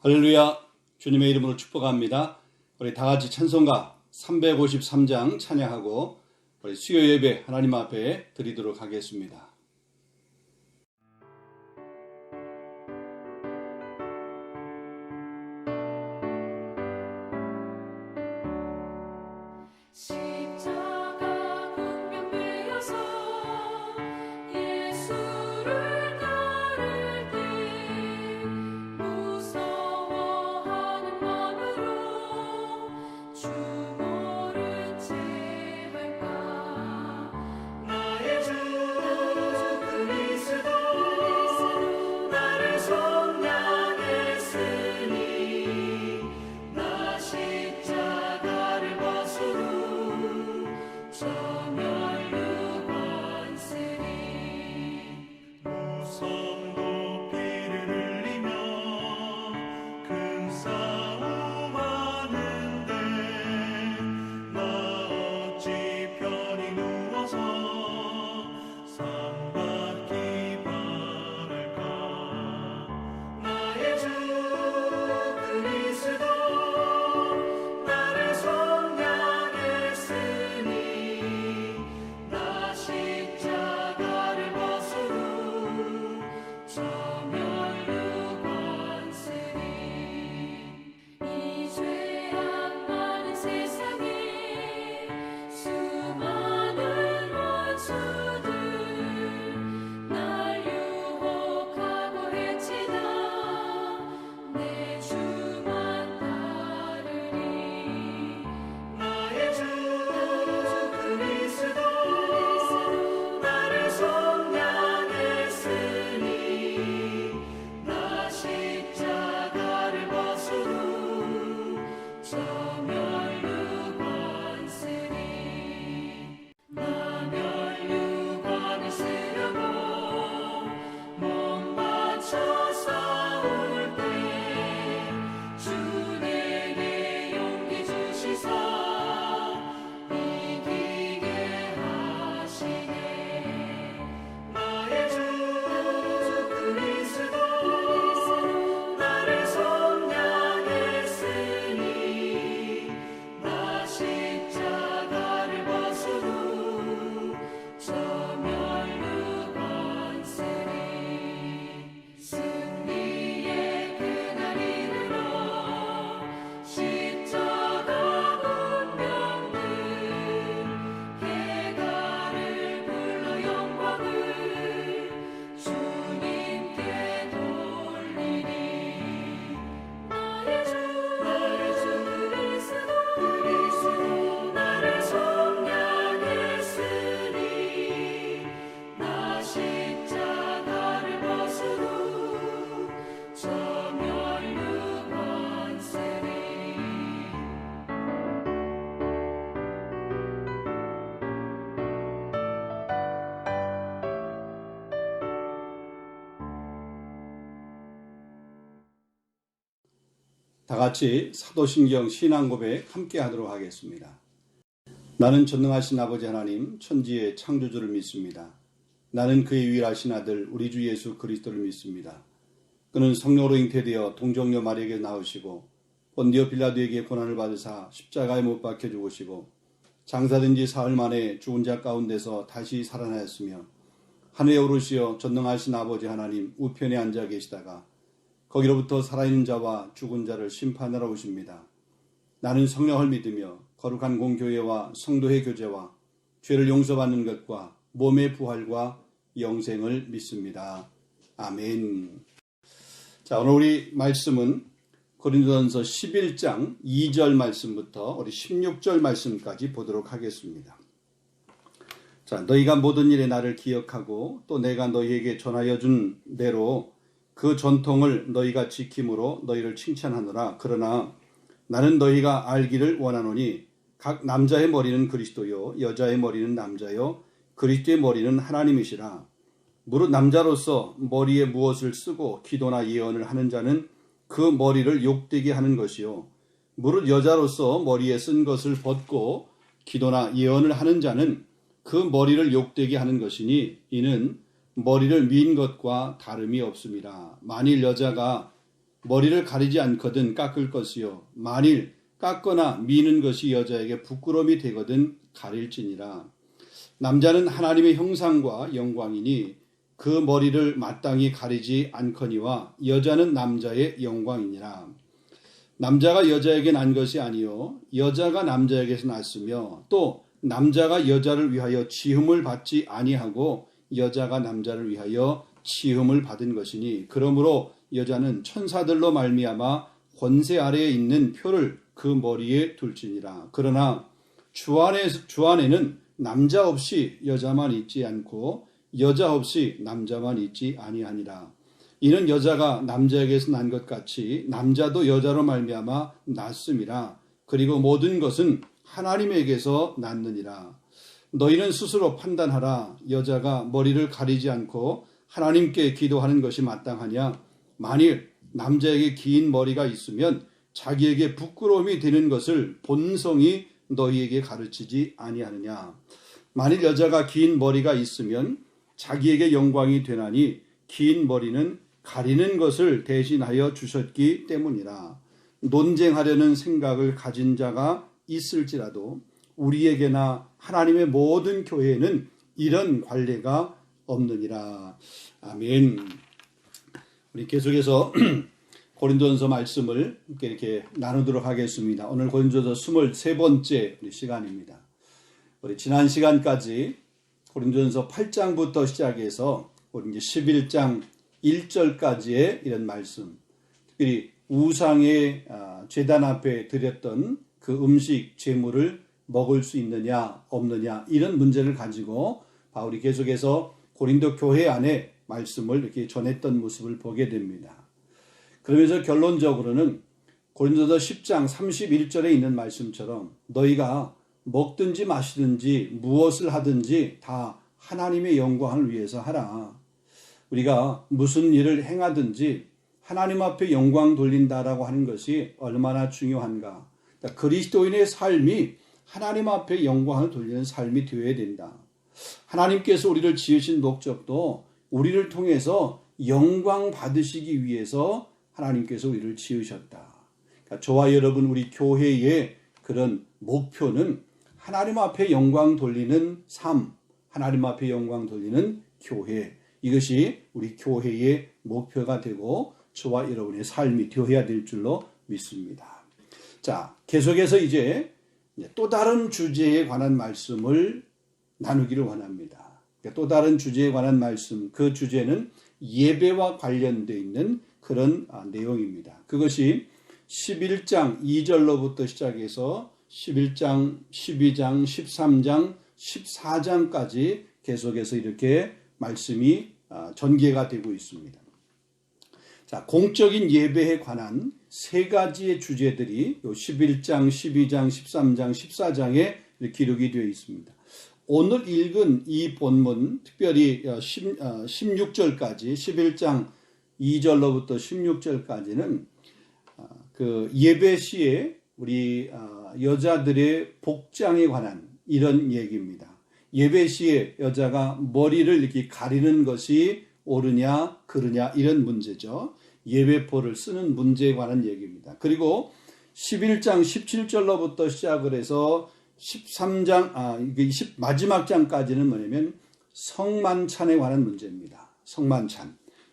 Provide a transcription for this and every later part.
할렐루야. 주님의 이름으로 축복합니다. 우리 다 같이 찬송가 353장 찬양하고 우리 수요 예배 하나님 앞에 드리도록 하겠습니다. 다 같이 사도신경 신앙고백 함께 하도록 하겠습니다. 나는 전능하신 아버지 하나님 천지의 창조주를 믿습니다. 나는 그의 유일하신 아들 우리 주 예수 그리스도를 믿습니다. 그는 성령으로 잉태되어 동정녀 마리아에게 나오시고 본디오 빌라도에게 고난을 받으사 십자가에 못 박혀 죽으시고 장사된 지 사흘 만에 죽은 자 가운데서 다시 살아나셨으며 하늘에 오르시어 전능하신 아버지 하나님 우편에 앉아 계시다가 거기로부터 살아있는 자와 죽은 자를 심판하러 오십니다. 나는 성령을 믿으며 거룩한 공교회와 성도의 교제와 죄를 용서받는 것과 몸의 부활과 영생을 믿습니다. 아멘. 자, 오늘 우리 말씀은 고린도전서 11장 2절 말씀부터 우리 16절 말씀까지 보도록 하겠습니다. 자, 너희가 모든 일에 나를 기억하고 또 내가 너희에게 전하여 준 대로 그 전통을 너희가 지킴으로 너희를 칭찬하노라. 그러나 나는 너희가 알기를 원하노니 각 남자의 머리는 그리스도요 여자의 머리는 남자요 그리스도의 머리는 하나님이시라. 무릇 남자로서 머리에 무엇을 쓰고 기도나 예언을 하는 자는 그 머리를 욕되게 하는 것이요 무릇 여자로서 머리에 쓴 것을 벗고 기도나 예언을 하는 자는 그 머리를 욕되게 하는 것이니 이는 머리를 민 것과 다름이 없습니다. 만일 여자가 머리를 가리지 않거든 깎을 것이요 만일 깎거나 미는 것이 여자에게 부끄러움이 되거든 가릴지니라. 남자는 하나님의 형상과 영광이니 그 머리를 마땅히 가리지 않거니와 여자는 남자의 영광이니라. 남자가 여자에게 난 것이 아니요 여자가 남자에게서 났으며 또 남자가 여자를 위하여 지음을 받지 아니하고 여자가 남자를 위하여 지음을 받은 것이니 그러므로 여자는 천사들로 말미암아 권세 아래에 있는 표를 그 머리에 둘지니라. 그러나 주 안에는 남자 없이 여자만 있지 않고 여자 없이 남자만 있지 아니하니라. 이는 여자가 남자에게서 난 것 같이 남자도 여자로 말미암아 났음이라. 그리고 모든 것은 하나님에게서 났느니라. 너희는 스스로 판단하라. 여자가 머리를 가리지 않고 하나님께 기도하는 것이 마땅하냐? 만일 남자에게 긴 머리가 있으면 자기에게 부끄러움이 되는 것을 본성이 너희에게 가르치지 아니하느냐? 만일 여자가 긴 머리가 있으면 자기에게 영광이 되나니 긴 머리는 가리는 것을 대신하여 주셨기 때문이라. 논쟁하려는 생각을 가진 자가 있을지라도 우리에게나 하나님의 모든 교회에는 이런 관례가 없느니라. 아멘. 우리 계속해서 고린도전서 말씀을 이렇게 나누도록 하겠습니다. 오늘 고린도전서 23번째 우리 시간입니다. 우리 지난 시간까지 고린도전서 8장부터 시작해서 우리 이제 11장 1절까지의 이런 말씀, 특별히 우상의 제단 앞에 드렸던 그 음식, 제물을 먹을 수 있느냐 없느냐 이런 문제를 가지고 바울이 계속해서 고린도 교회 안에 말씀을 이렇게 전했던 모습을 보게 됩니다. 그러면서 결론적으로는 고린도서 10장 31절에 있는 말씀처럼 너희가 먹든지 마시든지 무엇을 하든지 다 하나님의 영광을 위해서 하라. 우리가 무슨 일을 행하든지 하나님 앞에 영광 돌린다라고 하는 것이 얼마나 중요한가. 그러니까 그리스도인의 삶이 하나님 앞에 영광을 돌리는 삶이 되어야 된다. 하나님께서 우리를 지으신 목적도 우리를 통해서 영광 받으시기 위해서 하나님께서 우리를 지으셨다. 그러니까 저와 여러분 우리 교회의 그런 목표는 하나님 앞에 영광 돌리는 삶, 하나님 앞에 영광 돌리는 교회, 이것이 우리 교회의 목표가 되고 저와 여러분의 삶이 되어야 될 줄로 믿습니다. 자, 계속해서 이제 또 다른 주제에 관한 말씀을 나누기를 원합니다. 또 다른 주제에 관한 말씀, 그 주제는 예배와 관련되어 있는 그런 내용입니다. 그것이 11장 2절로부터 시작해서 11장, 12장, 13장, 14장까지 계속해서 이렇게 말씀이 전개가 되고 있습니다. 자, 공적인 예배에 관한 세 가지의 주제들이 11장, 12장, 13장, 14장에 기록이 되어 있습니다. 오늘 읽은 이 본문, 특별히 16절까지, 11장 2절로부터 16절까지는 그 예배 시에 우리 여자들의 복장에 관한 이런 얘기입니다. 예배 시에 여자가 머리를 이렇게 가리는 것이 옳으냐 그르냐 이런 문제죠. 예배포를 쓰는 문제에 관한 얘기입니다. 그리고 11장 17절로부터 시작을 해서 13장 마지막 장까지는 뭐냐면 성만찬에 관한 문제입니다.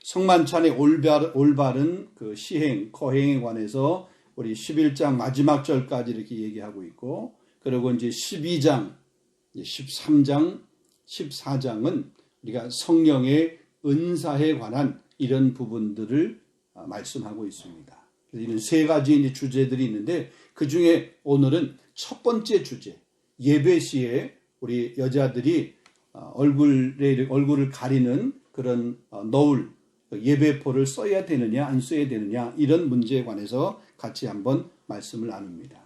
성만찬의 올바른 그 시행, 거행에 관해서 우리 11장 마지막 절까지 이렇게 얘기하고 있고, 그리고 이제 12장, 13장, 14장은 우리가 성령의 은사에 관한 이런 부분들을 말씀하고 있습니다. 그래서 이런 세 가지 이제 주제들이 있는데 그 중에 오늘은 첫 번째 주제, 예배 시에 우리 여자들이 얼굴을 가리는 그런 너울, 예배포를 써야 되느냐 안 써야 되느냐 이런 문제에 관해서 같이 한번 말씀을 나눕니다.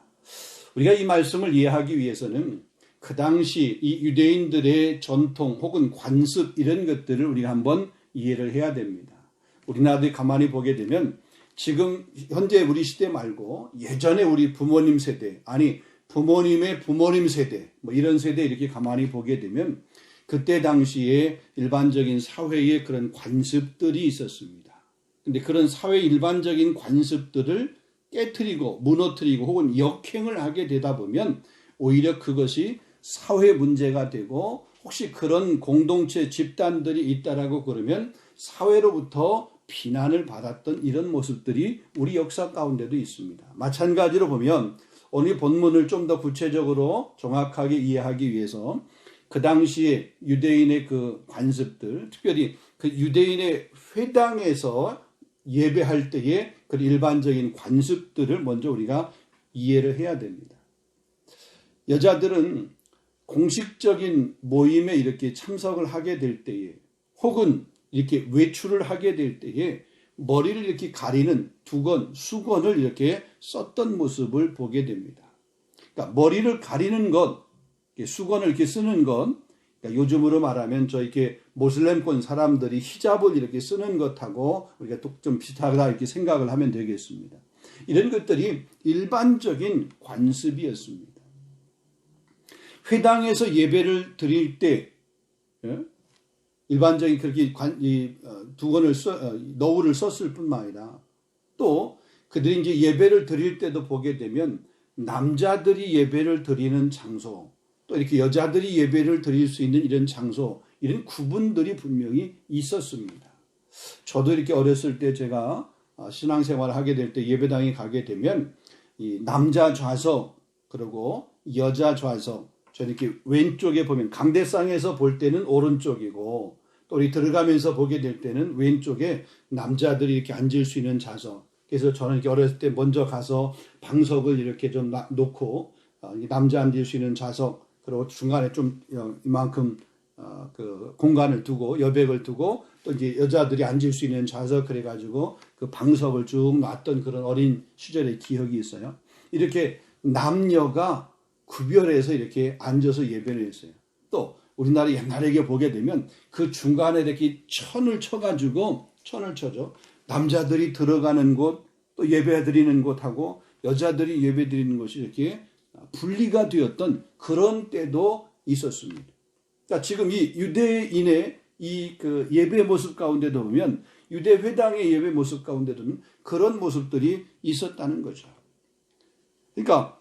우리가 이 말씀을 이해하기 위해서는 그 당시 이 유대인들의 전통 혹은 관습 이런 것들을 우리가 한번 이해를 해야 됩니다. 우리나라도 가만히 보게 되면 지금 현재 우리 시대 말고 예전에 우리 부모님 세대, 아니 부모님의 부모님 세대, 뭐 이런 세대 이렇게 가만히 보게 되면 그때 당시에 일반적인 사회의 그런 관습들이 있었습니다. 근데 그런 사회 일반적인 관습들을 깨트리고 무너뜨리고 혹은 역행을 하게 되다 보면 오히려 그것이 사회 문제가 되고 혹시 그런 공동체 집단들이 있다라고 그러면 사회로부터 비난을 받았던 이런 모습들이 우리 역사 가운데도 있습니다. 마찬가지로 보면 오늘 본문을 좀 더 구체적으로 정확하게 이해하기 위해서 그 당시에 유대인의 그 관습들, 특별히 그 유대인의 회당에서 예배할 때의 그 일반적인 관습들을 먼저 우리가 이해를 해야 됩니다. 여자들은 공식적인 모임에 이렇게 참석을 하게 될 때에 혹은 이렇게 외출을 하게 될 때에 머리를 이렇게 가리는 두건, 수건을 이렇게 썼던 모습을 보게 됩니다. 그러니까 머리를 가리는 것, 수건을 이렇게 쓰는 것, 그러니까 요즘으로 말하면 저 이렇게 모슬렘권 사람들이 히잡을 이렇게 쓰는 것하고 우리가 좀 비슷하다 이렇게 생각을 하면 되겠습니다. 이런 것들이 일반적인 관습이었습니다. 회당에서 예배를 드릴 때 일반적인 그렇게 두건을 너울을 썼을 뿐만 아니라 또 그들이 이제 예배를 드릴 때도 보게 되면 남자들이 예배를 드리는 장소 또 이렇게 여자들이 예배를 드릴 수 있는 이런 장소 이런 구분들이 분명히 있었습니다. 저도 이렇게 어렸을 때 제가 신앙생활을 하게 될 때 예배당에 가게 되면 이 남자 좌석 그리고 여자 좌석 저 이렇게 왼쪽에 보면 강대상에서 볼 때는 오른쪽이고 또 우리 들어가면서 보게 될 때는 왼쪽에 남자들이 이렇게 앉을 수 있는 좌석. 그래서 저는 이렇게 어렸을 때 먼저 가서 방석을 이렇게 좀 놓고 남자 앉을 수 있는 좌석 그리고 중간에 좀 이만큼 그 공간을 두고 여백을 두고 또 이제 여자들이 앉을 수 있는 좌석 그래가지고 그 방석을 쭉 놨던 그런 어린 시절의 기억이 있어요. 이렇게 남녀가 구별해서 이렇게 앉아서 예배를 했어요. 또 우리나라 옛날에 보게 되면 그 중간에 이렇게 천을 쳐가지고 천을 쳐죠. 남자들이 들어가는 곳 또 예배 드리는 곳하고 여자들이 예배 드리는 곳이 이렇게 분리가 되었던 그런 때도 있었습니다. 그러니까 지금 이 유대인의 이 그 예배 모습 가운데도 보면 유대 회당의 예배 모습 가운데도 보면 그런 모습들이 있었다는 거죠. 그러니까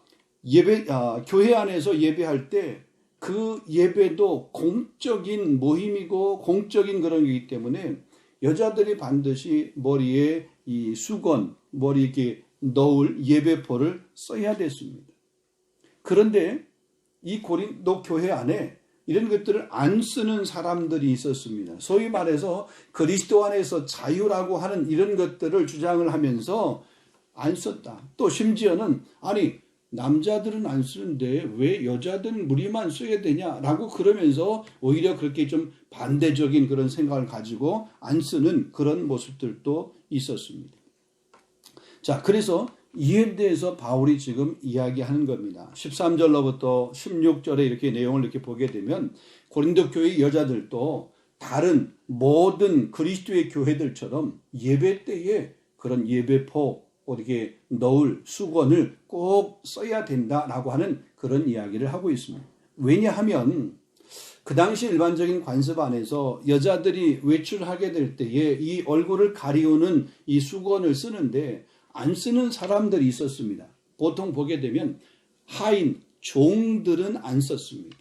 교회 안에서 예배할 때 그 예배도 공적인 모임이고 공적인 그런 거기 때문에 여자들이 반드시 머리에 이 수건, 머리 이렇게 넣을 예배포를 써야 됐습니다. 그런데 이 고린도 교회 안에 이런 것들을 안 쓰는 사람들이 있었습니다. 소위 말해서 그리스도 안에서 자유라고 하는 이런 것들을 주장을 하면서 안 썼다. 또 심지어는 아니 남자들은 안 쓰는데 왜 여자들은 우리만 써야 되냐라고 그러면서 오히려 그렇게 좀 반대적인 그런 생각을 가지고 안 쓰는 그런 모습들도 있었습니다. 자, 그래서 이에 대해서 바울이 지금 이야기하는 겁니다. 13절로부터 16절에 이렇게 내용을 이렇게 보게 되면 고린도 교회 여자들도 다른 모든 그리스도의 교회들처럼 예배 때에 그런 예배포 이렇게 넣을 수건을 꼭 써야 된다라고 하는 그런 이야기를 하고 있습니다. 왜냐하면 그 당시 일반적인 관습 안에서 여자들이 외출하게 될 때에 이 얼굴을 가리우는 이 수건을 쓰는데 안 쓰는 사람들이 있었습니다. 보통 보게 되면 하인, 종들은 안 썼습니다.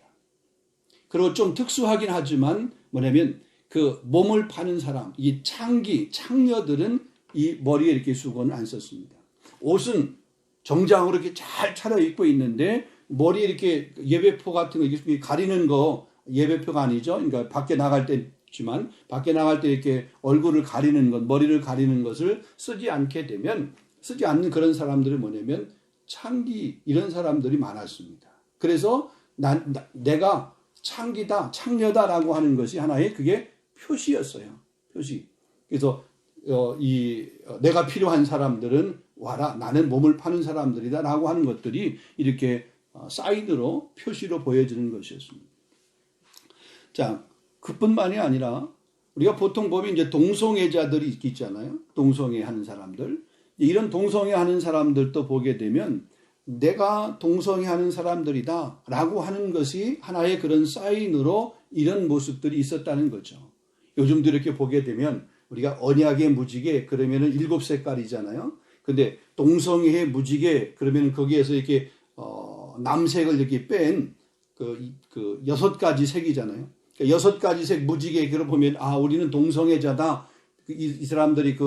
그리고 좀 특수하긴 하지만 뭐냐면 그 몸을 파는 사람, 이 창녀들은 이 머리에 이렇게 수건을 안 썼습니다. 옷은 정장으로 이렇게 잘 차려입고 있는데 머리에 이렇게 예배포 같은 거 이렇게 가리는 거 예배표가 아니죠. 그러니까 밖에 나갈 때지만 밖에 나갈 때 이렇게 얼굴을 가리는 것, 머리를 가리는 것을 쓰지 않는 그런 사람들이 뭐냐면 창기 이런 사람들이 많았습니다. 그래서 내가 창기다, 창녀다라고 하는 것이 하나의 그게 표시였어요. 표시. 그래서 내가 필요한 사람들은 와라. 나는 몸을 파는 사람들이다. 라고 하는 것들이 이렇게 사인으로 표시로 보여지는 것이었습니다. 자, 그뿐만이 아니라 우리가 보통 보면 이제 동성애자들이 있잖아요. 동성애 하는 사람들. 이런 동성애 하는 사람들도 보게 되면 내가 동성애 하는 사람들이다. 라고 하는 것이 하나의 그런 사인으로 이런 모습들이 있었다는 거죠. 요즘도 이렇게 보게 되면 우리가 언약의 무지개 그러면은 7색깔이잖아요. 근데 동성애의 무지개 그러면은 거기에서 이렇게 남색을 이렇게 뺀 그 6가지 색이잖아요. 그러니까 6가지 색 무지개 그걸 보면 우리는 동성애자다. 이 사람들이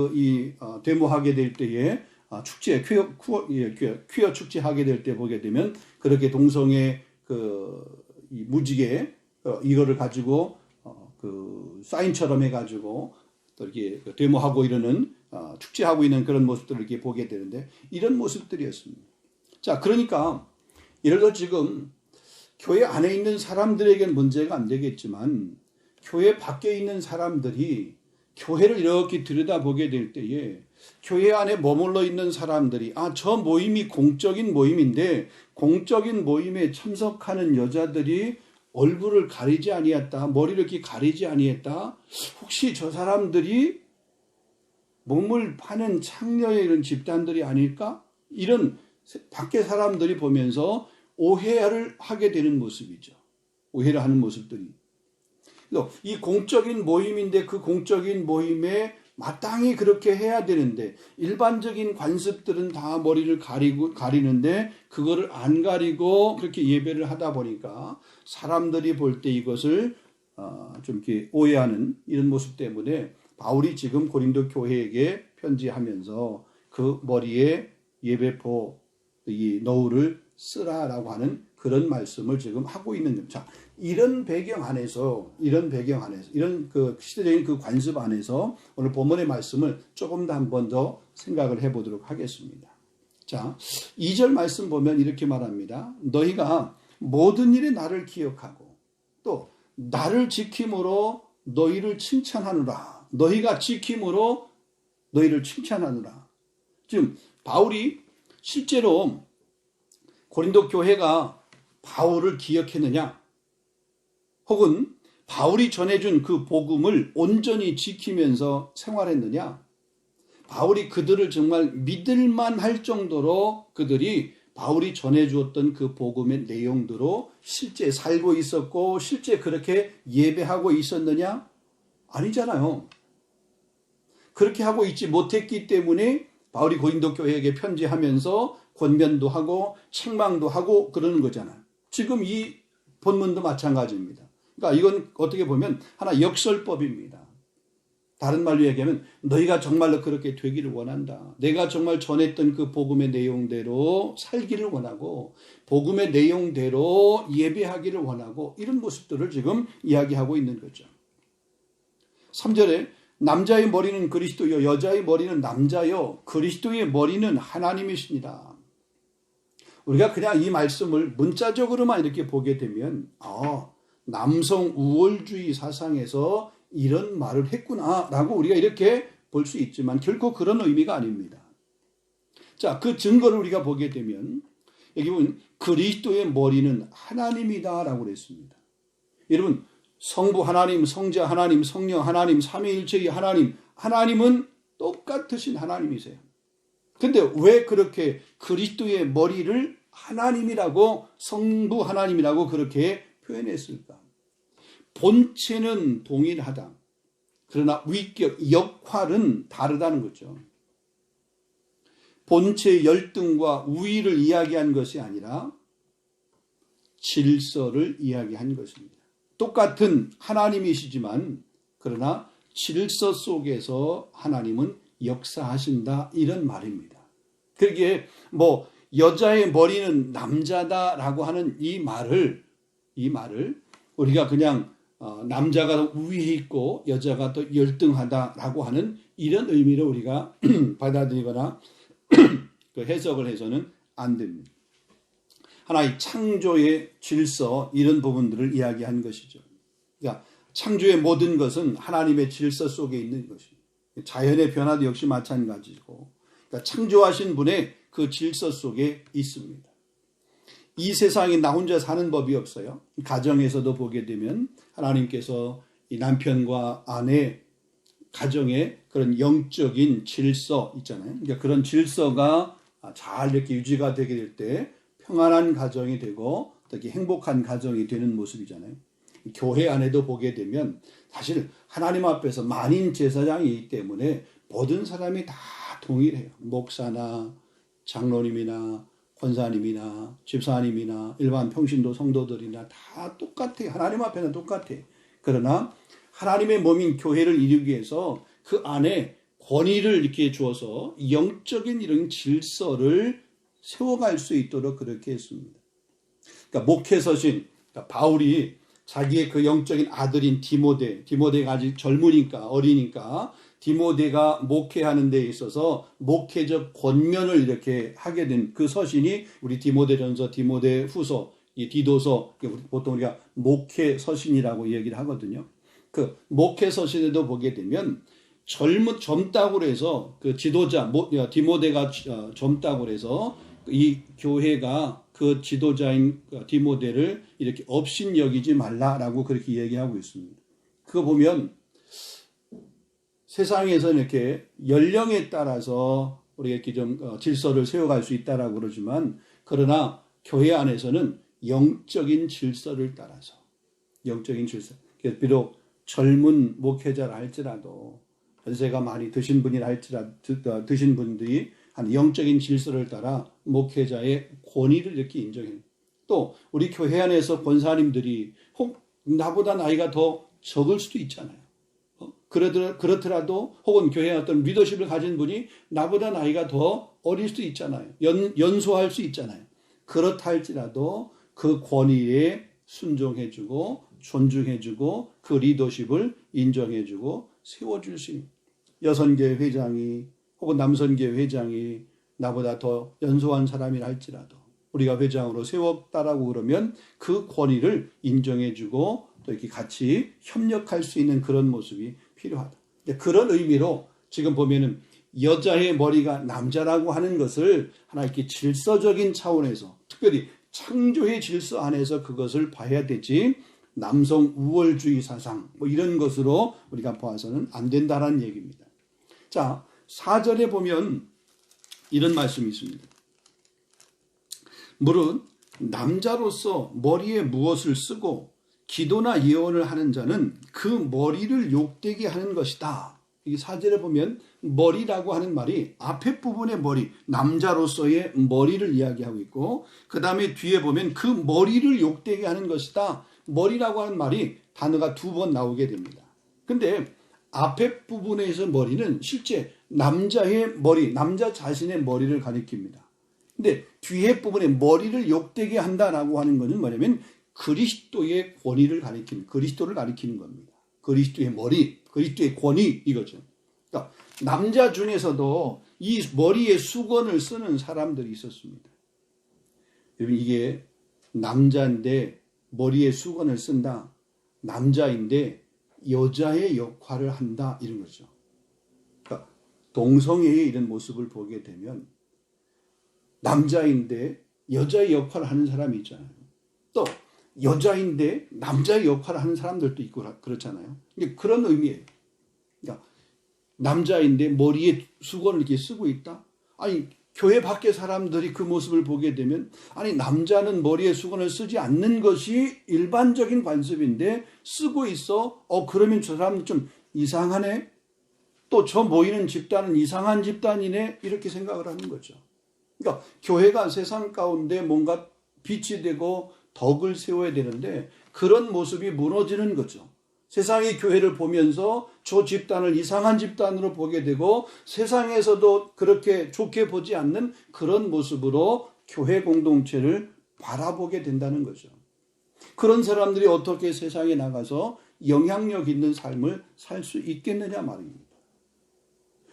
데모하게 될 때에 축제 퀴어 축제 하게 될 때 보게 되면 그렇게 동성애 이 무지개 이거를 가지고 사인처럼 해가지고 또 이렇게 데모하고 이러는 축제하고 있는 그런 모습들을 이렇게 보게 되는데 이런 모습들이었습니다. 자, 그러니까 예를 들어 지금 교회 안에 있는 사람들에게는 문제가 안 되겠지만 교회 밖에 있는 사람들이 교회를 이렇게 들여다보게 될 때에 교회 안에 머물러 있는 사람들이 저 모임이 공적인 모임인데 공적인 모임에 참석하는 여자들이 얼굴을 가리지 아니했다. 머리를 이렇게 가리지 아니했다. 혹시 저 사람들이 몸을 파는 창녀의 이런 집단들이 아닐까? 이런 밖에 사람들이 보면서 오해를 하게 되는 모습이죠. 오해를 하는 모습들이. 이 공적인 모임인데 그 공적인 모임에 마땅히 그렇게 해야 되는데 일반적인 관습들은 다 머리를 가리는데 그거를 안 가리고 그렇게 예배를 하다 보니까 사람들이 볼 때 이것을 좀 이렇게 오해하는 이런 모습 때문에 바울이 지금 고린도 교회에게 편지하면서 그 머리에 예배포 이 너울을 쓰라라고 하는 그런 말씀을 지금 하고 있는 겁니다. 자, 이런 배경 안에서 이런 그 시대적인 그 관습 안에서 오늘 본문의 말씀을 조금 더 한 번 더 생각을 해보도록 하겠습니다. 자, 2절 말씀 보면 이렇게 말합니다. 너희가 모든 일에 나를 기억하고 또 나를 지킴으로 너희를 칭찬하노라. 너희가 지킴으로 너희를 칭찬하노라. 지금 바울이 실제로 고린도 교회가 바울을 기억했느냐? 혹은 바울이 전해준 그 복음을 온전히 지키면서 생활했느냐? 바울이 그들을 정말 믿을만 할 정도로 그들이 바울이 전해주었던 그 복음의 내용대로 실제 살고 있었고 실제 그렇게 예배하고 있었느냐? 아니잖아요. 그렇게 하고 있지 못했기 때문에 바울이 고린도 교회에게 편지하면서 권면도 하고 책망도 하고 그러는 거잖아요. 지금 이 본문도 마찬가지입니다. 그러니까 이건 어떻게 보면 하나 역설법입니다. 다른 말로 얘기하면 너희가 정말로 그렇게 되기를 원한다. 내가 정말 전했던 그 복음의 내용대로 살기를 원하고 복음의 내용대로 예배하기를 원하고 이런 모습들을 지금 이야기하고 있는 거죠. 3절에 남자의 머리는 그리스도요 여자의 머리는 남자요 그리스도의 머리는 하나님이십니다. 우리가 그냥 이 말씀을 문자적으로만 이렇게 보게 되면 남성 우월주의 사상에서 이런 말을 했구나라고 우리가 이렇게 볼 수 있지만 결코 그런 의미가 아닙니다. 자, 그 증거를 우리가 보게 되면 여기 보면 그리스도의 머리는 하나님이다라고 그랬습니다. 여러분 성부 하나님, 성자 하나님, 성령 하나님, 삼위일체의 하나님은 똑같으신 하나님이세요. 근데 왜 그렇게 그리스도의 머리를 하나님이라고 성부 하나님이라고 그렇게 표현했을까? 본체는 동일하다. 그러나 위격, 역할은 다르다는 거죠. 본체의 열등과 우위를 이야기한 것이 아니라 질서를 이야기한 것입니다. 똑같은 하나님이시지만 그러나 질서 속에서 하나님은 역사하신다 이런 말입니다. 그러기에 여자의 머리는 남자다라고 하는 이 말을 우리가 그냥 남자가 우위에 있고 여자가 또 열등하다라고 하는 이런 의미로 우리가 받아들이거나 그 해석을 해서는 안 됩니다. 하나의 창조의 질서 이런 부분들을 이야기한 것이죠. 그러니까 창조의 모든 것은 하나님의 질서 속에 있는 것입니다. 자연의 변화도 역시 마찬가지고 그러니까 창조하신 분의 그 질서 속에 있습니다. 이 세상에 나 혼자 사는 법이 없어요. 가정에서도 보게 되면 하나님께서 이 남편과 아내 가정의 그런 영적인 질서 있잖아요. 그러니까 그런 질서가 잘 이렇게 유지가 되게 될 때 평안한 가정이 되고 특히 행복한 가정이 되는 모습이잖아요. 교회 안에도 보게 되면 사실 하나님 앞에서 만인 제사장이기 때문에 모든 사람이 다 동일해요. 목사나 장로님이나 권사님이나 집사님이나 일반 평신도 성도들이나 다 똑같아요. 하나님 앞에는 똑같아요. 그러나 하나님의 몸인 교회를 이루기 위해서 그 안에 권위를 이렇게 주어서 영적인 이런 질서를 세워갈 수 있도록 그렇게 했습니다. 그러니까 목회서신, 그러니까 바울이 자기의 그 영적인 아들인 디모데가 아직 젊으니까 어리니까 디모데가 목회하는 데 있어서 목회적 권면을 이렇게 하게 된 그 서신이 우리 디모데전서, 디모데후서, 이 디도서, 보통 우리가 목회서신이라고 얘기를 하거든요. 그 목회서신에도 보게 되면 젊다고 해서 그 지도자 디모데가 젊다고 해서 이 교회가 그 지도자인 디모데를 이렇게 업신여기지 말라라고 그렇게 얘기하고 있습니다. 그거 보면 세상에서 이렇게 연령에 따라서 우리가 이렇게 좀 질서를 세워갈 수 있다라고 그러지만, 그러나 교회 안에서는 영적인 질서를 따라서, 영적인 질서, 비록 젊은 목회자라 할지라도, 연세가 많이 드신 분이라 할지라도, 드신 분들이 한 영적인 질서를 따라 목회자의 권위를 이렇게 인정해요. 또 우리 교회 안에서 권사님들이 혹 나보다 나이가 더 적을 수도 있잖아요. 그렇더라도 혹은 교회에 어떤 리더십을 가진 분이 나보다 나이가 더 어릴 수도 있잖아요. 연소할 수 있잖아요. 그렇다 할지라도 그 권위에 순종해주고 존중해주고 그 리더십을 인정해주고 세워줄 수 있는, 여선교회 회장이 혹은 남선교회 회장이 나보다 더 연소한 사람이라 할지라도 우리가 회장으로 세웠다라고 그러면 그 권위를 인정해주고 또 이렇게 같이 협력할 수 있는 그런 모습이 필요하다. 그런 의미로 지금 보면은 여자의 머리가 남자라고 하는 것을 하나 이렇게 질서적인 차원에서, 특별히 창조의 질서 안에서 그것을 봐야 되지, 남성 우월주의 사상 뭐 이런 것으로 우리가 봐서는 안 된다라는 얘기입니다. 자, 4절에 보면 이런 말씀이 있습니다. 무릇 남자로서 머리에 무엇을 쓰고 기도나 예언을 하는 자는 그 머리를 욕되게 하는 것이다. 이 4절에 보면 머리라고 하는 말이 앞에 부분의 머리, 남자로서의 머리를 이야기하고 있고, 그 다음에 뒤에 보면 그 머리를 욕되게 하는 것이다. 머리라고 하는 말이 단어가 2번 나오게 됩니다. 근데 앞에 부분에서 머리는 실제 남자의 머리, 남자 자신의 머리를 가리킵니다. 근데 뒤에 부분에 머리를 욕되게 한다라고 하는 것은 뭐냐면 그리스도의 권위를 가리키는, 그리스도를 가리키는 겁니다. 그리스도의 머리, 그리스도의 권위, 이거죠. 그러니까 남자 중에서도 이 머리에 수건을 쓰는 사람들이 있었습니다. 여러분, 이게 남자인데 머리에 수건을 쓴다, 남자인데 여자의 역할을 한다, 이런 거죠. 그러니까 동성애의 이런 모습을 보게 되면 남자인데 여자의 역할을 하는 사람이 있잖아요. 또 여자인데 남자의 역할을 하는 사람들도 있고 그렇잖아요. 그런 의미예요. 그러니까 남자인데 머리에 수건을 이렇게 쓰고 있다? 아니, 교회 밖의 사람들이 그 모습을 보게 되면, 아니, 남자는 머리에 수건을 쓰지 않는 것이 일반적인 관습인데 쓰고 있어? 그러면 저 사람은 좀 이상하네? 또 저 모이는 집단은 이상한 집단이네? 이렇게 생각을 하는 거죠. 그러니까 교회가 세상 가운데 뭔가 빛이 되고 덕을 세워야 되는데 그런 모습이 무너지는 거죠. 세상의 교회를 보면서 저 집단을 이상한 집단으로 보게 되고 세상에서도 그렇게 좋게 보지 않는 그런 모습으로 교회 공동체를 바라보게 된다는 거죠. 그런 사람들이 어떻게 세상에 나가서 영향력 있는 삶을 살 수 있겠느냐 말입니다.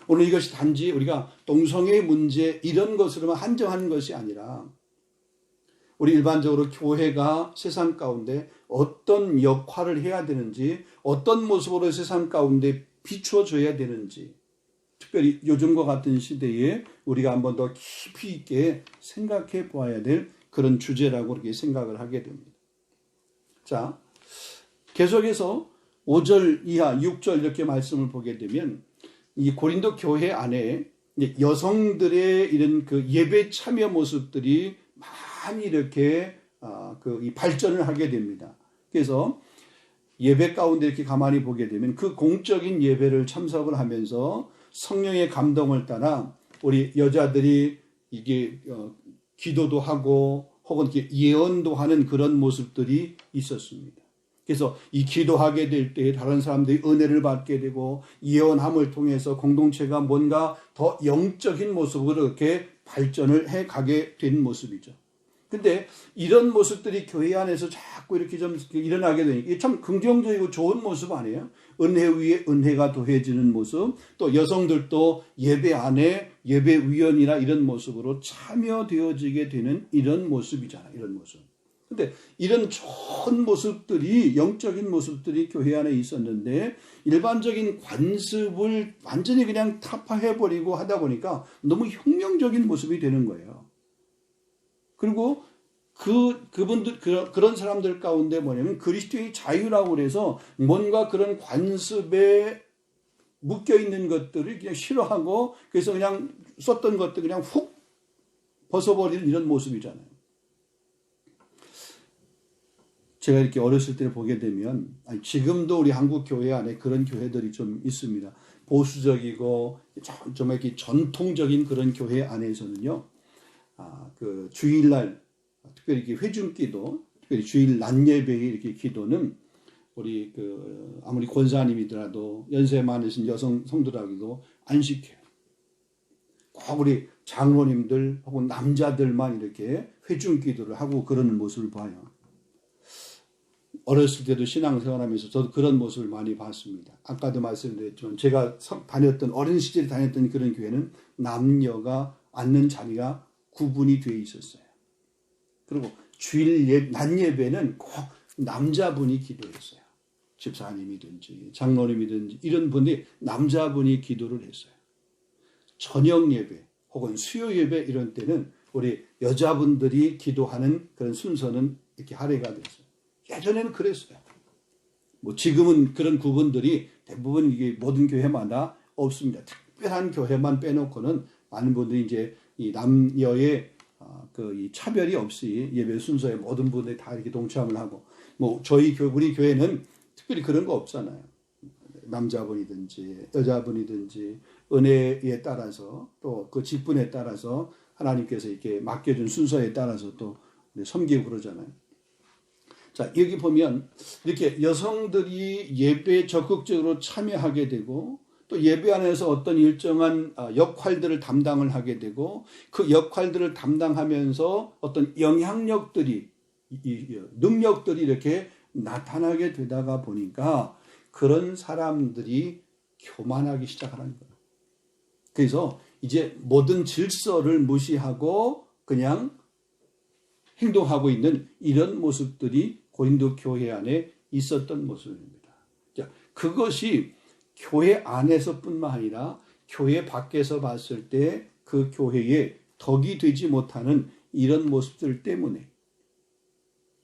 오늘 이것이 단지 우리가 동성애의 문제 이런 것으로만 한정하는 것이 아니라 우리 일반적으로 교회가 세상 가운데 어떤 역할을 해야 되는지, 어떤 모습으로 세상 가운데 비춰줘야 되는지, 특별히 요즘과 같은 시대에 우리가 한번 더 깊이 있게 생각해 보아야 될 그런 주제라고 이렇게 생각을 하게 됩니다. 자, 계속해서 5절 이하 6절 이렇게 말씀을 보게 되면 이 고린도 교회 안에 여성들의 이런 그 예배 참여 모습들이 많이 이렇게 이 발전을 하게 됩니다. 그래서 예배 가운데 이렇게 가만히 보게 되면 그 공적인 예배를 참석을 하면서 성령의 감동을 따라 우리 여자들이 이게 기도도 하고 혹은 이렇게 예언도 하는 그런 모습들이 있었습니다. 그래서 이 기도하게 될 때 다른 사람들이 은혜를 받게 되고 예언함을 통해서 공동체가 뭔가 더 영적인 모습으로 이렇게 발전을 해 가게 된 모습이죠. 근데 이런 모습들이 교회 안에서 자꾸 이렇게 좀 일어나게 되니까 이게 참 긍정적이고 좋은 모습 아니에요? 은혜 위에 은혜가 더해지는 모습, 또 여성들도 예배 안에 예배위원이나 이런 모습으로 참여되어지게 되는 이런 모습이잖아요. 이런 모습. 근데 이런 좋은 모습들이, 영적인 모습들이 교회 안에 있었는데 일반적인 관습을 완전히 그냥 타파해버리고 하다 보니까 너무 혁명적인 모습이 되는 거예요. 그리고 그분들, 그런 사람들 가운데 뭐냐면 그리스도의 자유라고 그래서 뭔가 그런 관습에 묶여있는 것들을 그냥 싫어하고 그래서 그냥 썼던 것들 그냥 훅 벗어버리는 이런 모습이잖아요. 제가 이렇게 어렸을 때 보게 되면, 지금도 우리 한국 교회 안에 그런 교회들이 좀 있습니다. 보수적이고 좀 이렇게 전통적인 그런 교회 안에서는요, 그 주일날 특별히 이렇게 회중기도, 특별히 주일 낮 예배의 이렇게 기도는 우리 아무리 권사님이더라도 연세 많으신 여성 성도라고도 안 시켜요. 꼭 우리 장로님들 혹은 남자들만 이렇게 회중기도를 하고 그러는 모습을 봐요. 어렸을 때도 신앙생활하면서 저도 그런 모습을 많이 봤습니다. 아까도 말씀드렸지만 제가 어린 시절에 다녔던 그런 교회는 남녀가 앉는 자리가 구분이 되어 있었어요. 그리고 주일 낮 예배는 꼭 남자분이 기도했어요. 집사님이든지 장로님이든지 이런 분들이 남자분이 기도를 했어요. 저녁 예배 혹은 수요 예배 이런 때는 우리 여자분들이 기도하는 그런 순서는 이렇게 할애가 됐어요. 예전에는 그랬어요. 뭐 지금은 그런 구분들이 대부분 이게 모든 교회마다 없습니다. 특별한 교회만 빼놓고는 많은 분들이 이제 이 남녀의 이 차별이 없이 예배 순서에 모든 분들이 다 이렇게 동참을 하고, 뭐 우리 교회는 특별히 그런 거 없잖아요. 남자분이든지 여자분이든지 은혜에 따라서 또 그 직분에 따라서 하나님께서 이렇게 맡겨준 순서에 따라서 또 섬기고 그러잖아요. 자, 여기 보면 이렇게 여성들이 예배에 적극적으로 참여하게 되고 또 예배 안에서 어떤 일정한 역할들을 담당을 하게 되고 그 역할들을 담당하면서 어떤 영향력들이, 능력들이 이렇게 나타나게 되다가 보니까 그런 사람들이 교만하기 시작하는 거예요. 그래서 이제 모든 질서를 무시하고 그냥 행동하고 있는 이런 모습들이 고린도 교회 안에 있었던 모습입니다. 자, 그것이 교회 안에서뿐만 아니라 교회 밖에서 봤을 때 그 교회에 덕이 되지 못하는 이런 모습들 때문에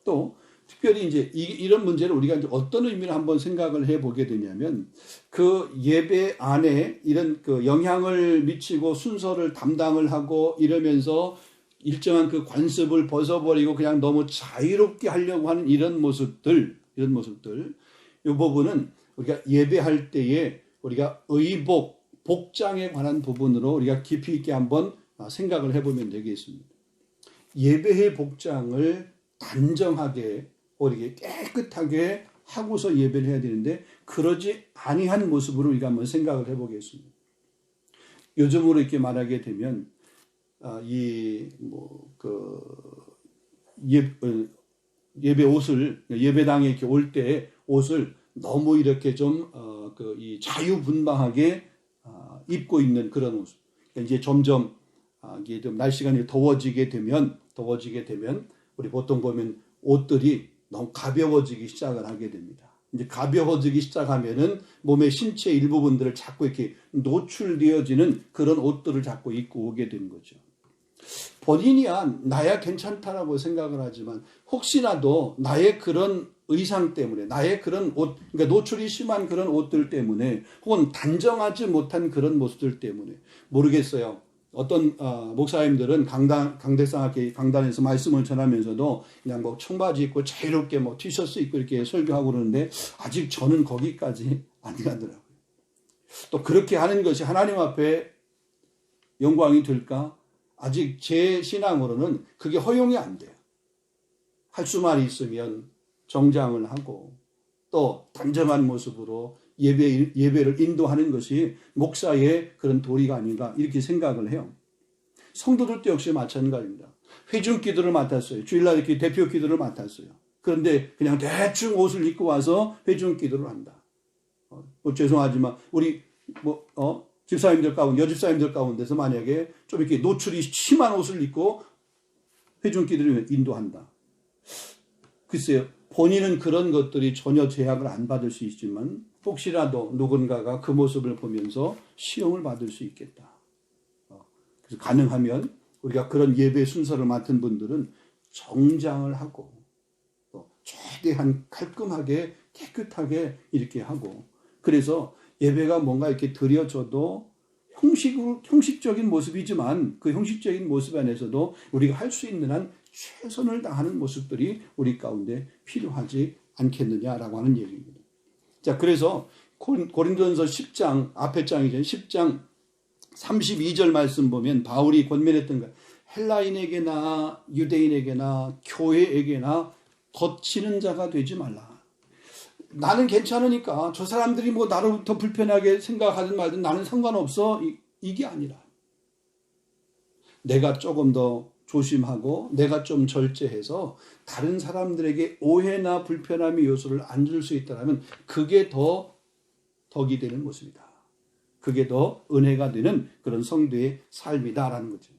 또 특별히 이제 이런 문제를 우리가 이제 어떤 의미로 한번 생각을 해보게 되냐면 그 예배 안에 이런 그 영향을 미치고 순서를 담당을 하고 이러면서 일정한 그 관습을 벗어버리고 그냥 너무 자유롭게 하려고 하는 이런 모습들, 이 부분은 우리가 예배할 때에 우리가 복장에 관한 부분으로 우리가 깊이 있게 한번 생각을 해보면 되겠습니다. 예배의 복장을 단정하게, 우리가 깨끗하게 하고서 예배를 해야 되는데 그러지 아니한 모습으로 우리가 한번 생각을 해보겠습니다. 요즘으로 이렇게 말하게 되면 예배 옷을, 예배당에 이렇게 올 때 옷을 너무 이렇게 좀 이 자유분방하게 입고 있는 그런 옷. 이제 점점 이게 좀 날씨가 더워지게 되면 우리 보통 보면 옷들이 너무 가벼워지기 시작을 하게 됩니다. 이제 가벼워지기 시작하면은 몸의 신체 일부분들을 자꾸 이렇게 노출되어지는 그런 옷들을 자꾸 입고 오게 되는 거죠. 본인이야 나야 괜찮다라고 생각을 하지만 혹시라도 나의 그런 의상 때문에, 나의 그런 옷, 그러니까 노출이 심한 그런 옷들 때문에 혹은 단정하지 못한 그런 모습들 때문에 모르겠어요. 어떤 목사님들은 강대상학회 강단에서 말씀을 전하면서도 그냥 뭐 청바지 입고 자유롭게 뭐 티셔츠 입고 이렇게 설교하고 그러는데 아직 저는 거기까지 안 가더라고요. 또 그렇게 하는 것이 하나님 앞에 영광이 될까? 아직 제 신앙으로는 그게 허용이 안 돼요. 할 수만 있으면 정장을 하고 또 단정한 모습으로 예배를 인도하는 것이 목사의 그런 도리가 아닌가 이렇게 생각을 해요. 성도들도 역시 마찬가지입니다. 회중 기도를 맡았어요. 주일날 이렇게 대표 기도를 맡았어요. 그런데 그냥 대충 옷을 입고 와서 회중 기도를 한다. 죄송하지만 우리 집사님들 가운데 여집사님들 가운데서 만약에 좀 이렇게 노출이 심한 옷을 입고 회중 기도를 인도한다. 글쎄요. 본인은 그런 것들이 전혀 제약을 안 받을 수 있지만 혹시라도 누군가가 그 모습을 보면서 시험을 받을 수 있겠다. 그래서 가능하면 우리가 그런 예배 순서를 맡은 분들은 정장을 하고 또 최대한 깔끔하게 깨끗하게 이렇게 하고 그래서 예배가 뭔가 이렇게 드려져도 형식적인 모습이지만 그 형식적인 모습 안에서도 우리가 할 수 있는 한 최선을 다하는 모습들이 우리 가운데 필요하지 않겠느냐라고 하는 얘기입니다. 자, 그래서 고린도전서 10장 앞에 장이죠. 10장 32절 말씀 보면 바울이 권면했던 것 헬라인에게나 유대인에게나 교회에게나 거치는 자가 되지 말라. 나는 괜찮으니까 저 사람들이 뭐 나를 더 불편하게 생각하든 말든 나는 상관없어. 이게 아니라 내가 조금 더 조심하고 내가 좀 절제해서 다른 사람들에게 오해나 불편함의 요소를 안 줄 수 있다면 그게 더 덕이 되는 모습이다. 그게 더 은혜가 되는 그런 성도의 삶이다라는 거죠.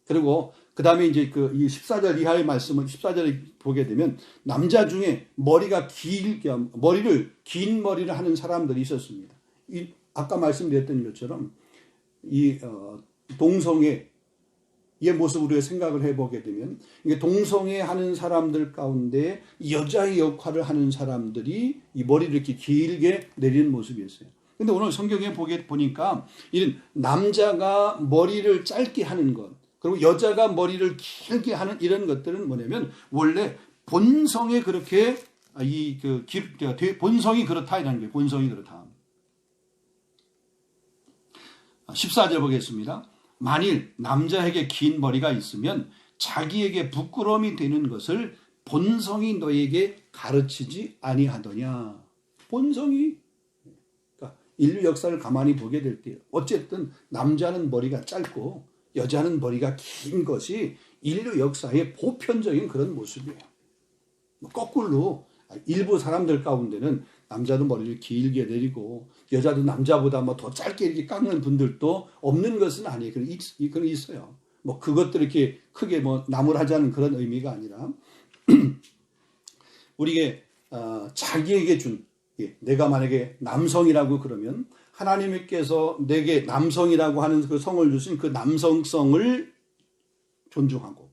그리고 그 다음에 이제 이 14절 이하의 말씀을 14절에 보게 되면 남자 중에 긴 머리를 하는 사람들이 있었습니다. 아까 말씀드렸던 것처럼 동성애의 모습으로 우리가 생각을 해보게 되면 이게 동성애 하는 사람들 가운데 여자의 역할을 하는 사람들이 이 머리를 이렇게 길게 내리는 모습이었어요. 근데 오늘 성경에 보니까 이런 남자가 머리를 짧게 하는 것 그리고 여자가 머리를 길게 하는 이런 것들은 뭐냐면 원래 본성에 그렇게 본성이 그렇다 이라는 거예요. 본성이 그렇다. 14절 보겠습니다. 만일 남자에게 긴 머리가 있으면 자기에게 부끄러움이 되는 것을 본성이 너에게 가르치지 아니하더냐. 본성이 그러니까 인류 역사를 가만히 보게 될 때 어쨌든 남자는 머리가 짧고 여자는 머리가 긴 것이 인류 역사의 보편적인 그런 모습이에요. 거꾸로 일부 사람들 가운데는 남자도 머리를 길게 내리고 여자도 남자보다 뭐 더 짧게 이렇게 깎는 분들도 없는 것은 아니에요. 그건 있어요. 뭐 그것들 이렇게 크게 뭐 나무라자는 그런 의미가 아니라 우리에게 자기에게 준 내가 만약에 남성이라고 그러면 하나님께서 내게 남성이라고 하는 그 성을 주신 그 남성성을 존중하고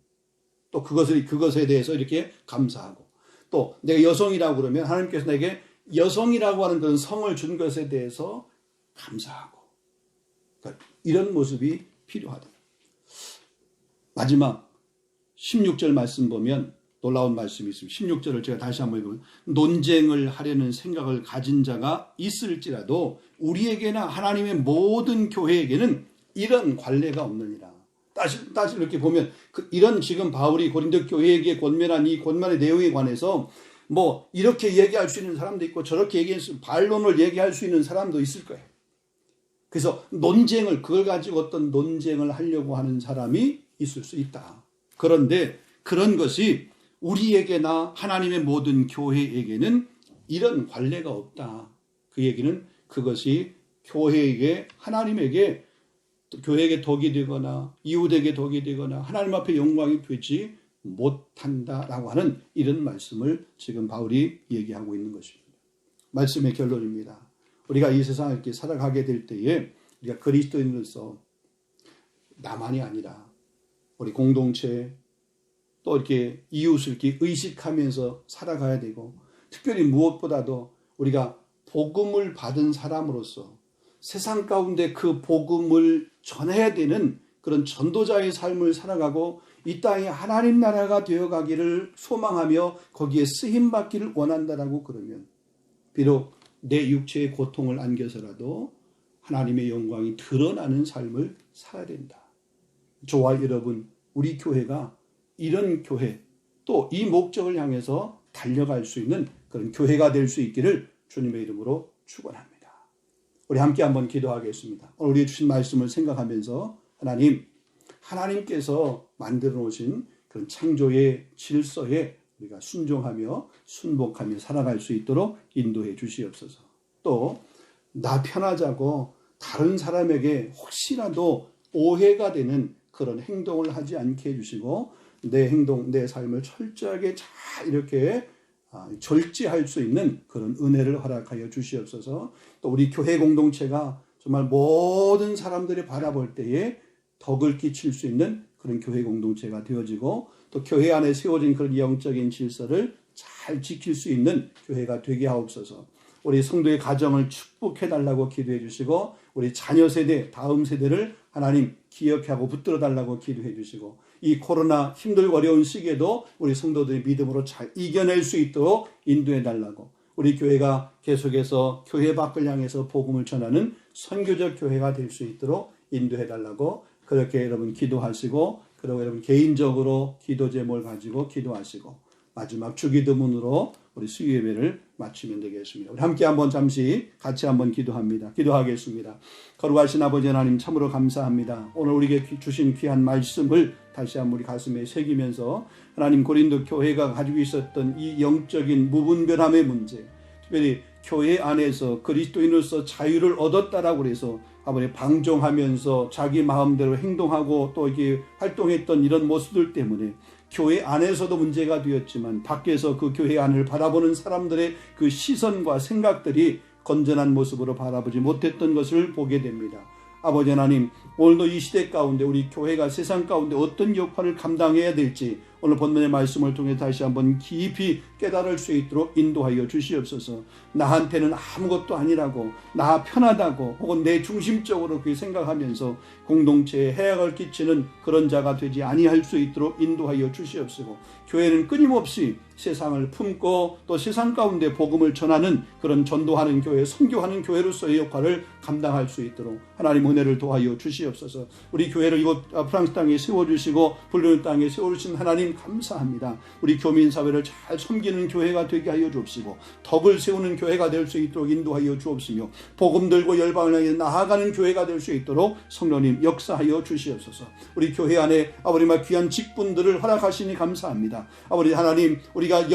또 그것에 대해서 이렇게 감사하고 또 내가 여성이라고 그러면 하나님께서 내게 여성이라고 하는 그런 성을 준 것에 대해서 감사하고 그러니까 이런 모습이 필요하다. 마지막 16절 말씀 보면 놀라운 말씀이 있습니다. 16절을 제가 다시 한번 읽어보면 논쟁을 하려는 생각을 가진 자가 있을지라도 우리에게나 하나님의 모든 교회에게는 이런 관례가 없느니라. 다시 이렇게 보면 이런 지금 바울이 고린도 교회에게 권면한 이 권면의 내용에 관해서 뭐 이렇게 얘기할 수 있는 사람도 있고 저렇게 얘기해서 반론을 얘기할 수 있는 사람도 있을 거예요. 그래서 그걸 가지고 어떤 논쟁을 하려고 하는 사람이 있을 수 있다. 그런데 그런 것이 우리에게나 하나님의 모든 교회에게는 이런 관례가 없다. 그 얘기는 그것이 교회에게 하나님에게 교회에게 덕이 되거나 이웃에게 덕이 되거나 하나님 앞에 영광이 되지 못한다라고 하는 이런 말씀을 지금 바울이 얘기하고 있는 것입니다. 말씀의 결론입니다. 우리가 이 세상을 이렇게 살아가게 될 때에 우리가 그리스도인으로서 나만이 아니라 우리 공동체 또 이렇게 이웃을 이렇게 의식하면서 살아가야 되고 특별히 무엇보다도 우리가 복음을 받은 사람으로서 세상 가운데 그 복음을 전해야 되는 그런 전도자의 삶을 살아가고 이 땅이 하나님 나라가 되어가기를 소망하며 거기에 쓰임받기를 원한다라고 그러면 비록 내 육체의 고통을 안겨서라도 하나님의 영광이 드러나는 삶을 살아야 된다. 저와 여러분, 우리 교회가 이런 교회, 또 이 목적을 향해서 달려갈 수 있는 그런 교회가 될 수 있기를 주님의 이름으로 축원합니다. 우리 함께 한번 기도하겠습니다. 오늘 우리 주신 말씀을 생각하면서 하나님께서 만들어 놓으신 그런 창조의 질서에 우리가 순종하며 순복하며 살아갈 수 있도록 인도해 주시옵소서. 또 나 편하자고 다른 사람에게 혹시라도 오해가 되는 그런 행동을 하지 않게 해주시고 내 행동, 내 삶을 철저하게 잘 이렇게 절제할 수 있는 그런 은혜를 허락하여 주시옵소서. 또 우리 교회 공동체가 정말 모든 사람들이 바라볼 때에 덕을 끼칠 수 있는 그런 교회 공동체가 되어지고 또 교회 안에 세워진 그런 영적인 질서를 잘 지킬 수 있는 교회가 되게 하옵소서. 우리 성도의 가정을 축복해달라고 기도해 주시고 우리 자녀 세대, 다음 세대를 하나님 기억하고 붙들어 달라고 기도해 주시고 이 코로나 힘들고 어려운 시기에도 우리 성도들의 믿음으로 잘 이겨낼 수 있도록 인도해 달라고 우리 교회가 계속해서 교회 밖을 향해서 복음을 전하는 선교적 교회가 될 수 있도록 인도해 달라고 그렇게 여러분 기도하시고 그리고 여러분 개인적으로 기도 제목을 가지고 기도하시고 마지막 주기도문으로 우리 수요 예배를 마치면 되겠습니다. 우리 함께 한번 잠시 같이 한번 기도하겠습니다. 거룩하신 아버지 하나님 참으로 감사합니다. 오늘 우리에게 주신 귀한 말씀을 다시 한번 우리 가슴에 새기면서 하나님 고린도 교회가 가지고 있었던 이 영적인 무분별함의 문제, 특별히 교회 안에서 그리스도인으로서 자유를 얻었다라고 해서 아버지 방종하면서 자기 마음대로 행동하고 또 이렇게 활동했던 이런 모습들 때문에 교회 안에서도 문제가 되었지만 밖에서 그 교회 안을 바라보는 사람들의 그 시선과 생각들이 건전한 모습으로 바라보지 못했던 것을 보게 됩니다. 아버지 하나님, 오늘도 이 시대 가운데 우리 교회가 세상 가운데 어떤 역할을 감당해야 될지 오늘 본문의 말씀을 통해 다시 한번 깊이 깨달을 수 있도록 인도하여 주시옵소서. 나한테는 아무것도 아니라고, 나 편하다고 혹은 내 중심적으로 그렇게 생각하면서 공동체에 해악을 끼치는 그런 자가 되지 아니할 수 있도록 인도하여 주시옵소서. 교회는 끊임없이 세상을 품고 또 세상 가운데 복음을 전하는 그런 전도하는 교회, 선교하는 교회로서의 역할을 감당할 수 있도록 하나님 은혜를 도와여 주시옵소서. 우리 교회를 이곳 프랑스 땅에 세워주시고 불르는 땅에 세워주신 하나님 감사합니다. 우리 교민사회를 잘 섬기는 교회가 되게 하여 주옵시고 덕을 세우는 교회가 될 수 있도록 인도하여 주옵시며 복음 들고 열방을 향해 나아가는 교회가 될 수 있도록 성령님 역사하여 주시옵소서. 우리 교회 안에 아버지의 귀한 직분들을 허락하시니 감사합니다. 아버지 하나님, 우리가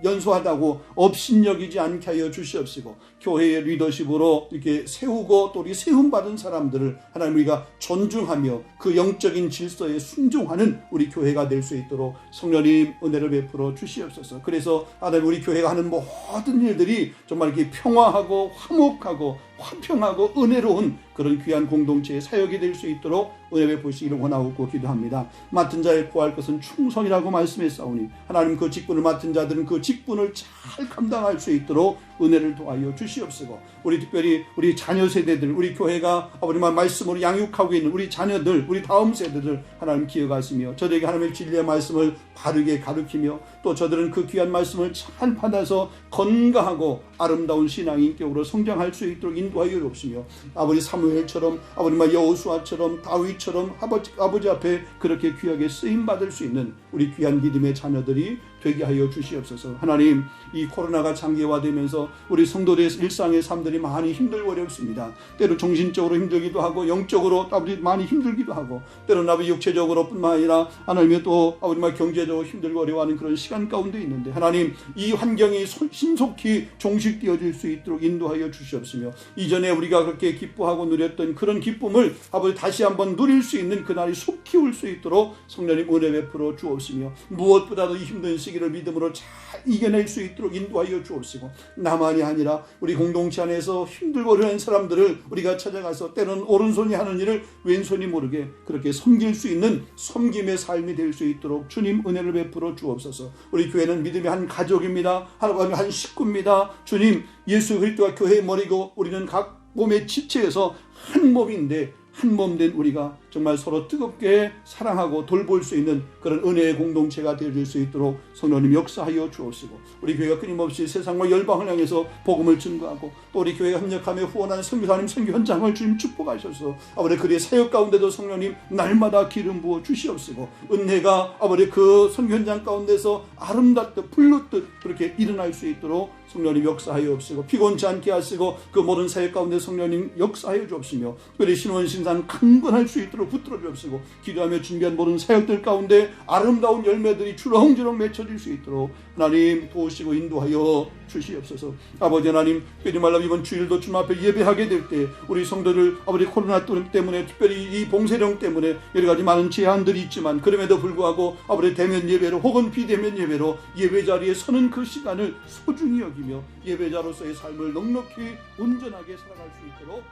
연소하다고 업신여기지 않게 하여 주시옵시고 교회의 리더십으로 이렇게 세우고 또 우리 세움받은 사람들을 하나님 우리가 존중하며 그 영적인 질서에 순종하는 우리 교회가 될 수 있도록 성령님 은혜를 베풀어 주시옵소서. 그래서 하나님 우리 교회가 하는 모든 일들이 정말 이렇게 평화하고 화목하고 화평하고 은혜로운 그런 귀한 공동체의 사역이 될 수 있도록 은혜 베푸시기를 원하고 기도합니다. 맡은 자의 구할 것은 충성이라고 말씀했사오니 하나님 그 직분을 맡은 자들은 그 직분을 잘 감당할 수 있도록 은혜를 도와여 주시옵시고 우리 특별히 우리 자녀 세대들, 우리 교회가 아버지만 말씀으로 양육하고 있는 우리 자녀들, 우리 다음 세대들 하나님 기억하시며 저들에게 하나님의 진리의 말씀을 바르게 가르치며 또 저들은 그 귀한 말씀을 잘 받아서 건강하고 아름다운 신앙 인격으로 성장할 수 있도록 인도하여 주옵시며 아버지 사무엘처럼 아버지만 여호수아처럼 다윗처럼 아버지 앞에 그렇게 귀하게 쓰임받을 수 있는 우리 귀한 믿음의 자녀들이 되게 하여 주시옵소서. 하나님, 이 코로나가 장기화되면서 우리 성도들의 일상의 삶들이 많이 힘들고 어렵습니다. 때로 정신적으로 힘들기도 하고 영적으로 아버지 많이 힘들기도 하고 때로는 아버지 육체적으로 뿐만 아니라 하나님의 또 아버지만 경제적으로 힘들고 어려워하는 그런 시간 가운데 있는데 하나님, 이 환경이 신속히 종식되어질 수 있도록 인도하여 주시옵시며 이전에 우리가 그렇게 기뻐하고 누렸던 그런 기쁨을 아버지 다시 한번 누릴 수 있는 그날이 속히 올 수 있도록 성령님 은혜 베풀어 주옵시며 무엇보다도 이 힘든 시기를 믿음으로 잘 이겨낼 수 있도록 인도하여 주옵시고 나만이 아니라 우리 공동체 안에서 힘들고 어려운 사람들을 우리가 찾아가서 때로는 오른손이 하는 일을 왼손이 모르게 그렇게 섬길 수 있는 섬김의 삶이 될 수 있도록 주님 은혜를 베풀어 주옵소서. 우리 교회는 믿음의 한 가족입니다. 한 식구입니다. 주님, 예수 그리스도가 교회의 머리고 우리는 각 몸의 지체에서 한 몸인데 한 몸 된 우리가 정말 서로 뜨겁게 사랑하고 돌볼 수 있는 그런 은혜의 공동체가 되어줄 수 있도록 성령님 역사하여 주옵시고, 우리 교회가 끊임없이 세상과 열방을 향해서 복음을 증거하고, 또 우리 교회가 협력하며 후원하는 선교사님 선교 현장을 주님 축복하셔서 아버지 그의 사역 가운데도 성령님 날마다 기름 부어 주시옵시고, 은혜가 아버지 그 선교 현장 가운데서 아름답듯 불렀듯 그렇게 일어날 수 있도록 성령님 역사하여 주옵시고, 피곤치 않게 하시고 그 모든 사역 가운데 성령님 역사하여 주옵시며, 특별히 신원 신상 강건할 수 있도록 붙들어 주옵시고, 기도하며 준비한 모든 사역들 가운데 아름다운 열매들이 주렁주렁 맺혀질 수 있도록 하나님 도우시고 인도하여 주시옵소서. 아버지 하나님, 특별히 말로 이번 주일도 주님 앞에 예배하게 될 때 우리 성도들 아버지 코로나 때문에, 특별히 이 봉쇄령 때문에 여러 가지 많은 제한들이 있지만, 그럼에도 불구하고 아버지 대면 예배로 혹은 비대면 예배로 예배 자리에 서는 그 시간을 소중히 여기며 예배자로서의 삶을 넉넉히 온전하게 살아갈 수 있도록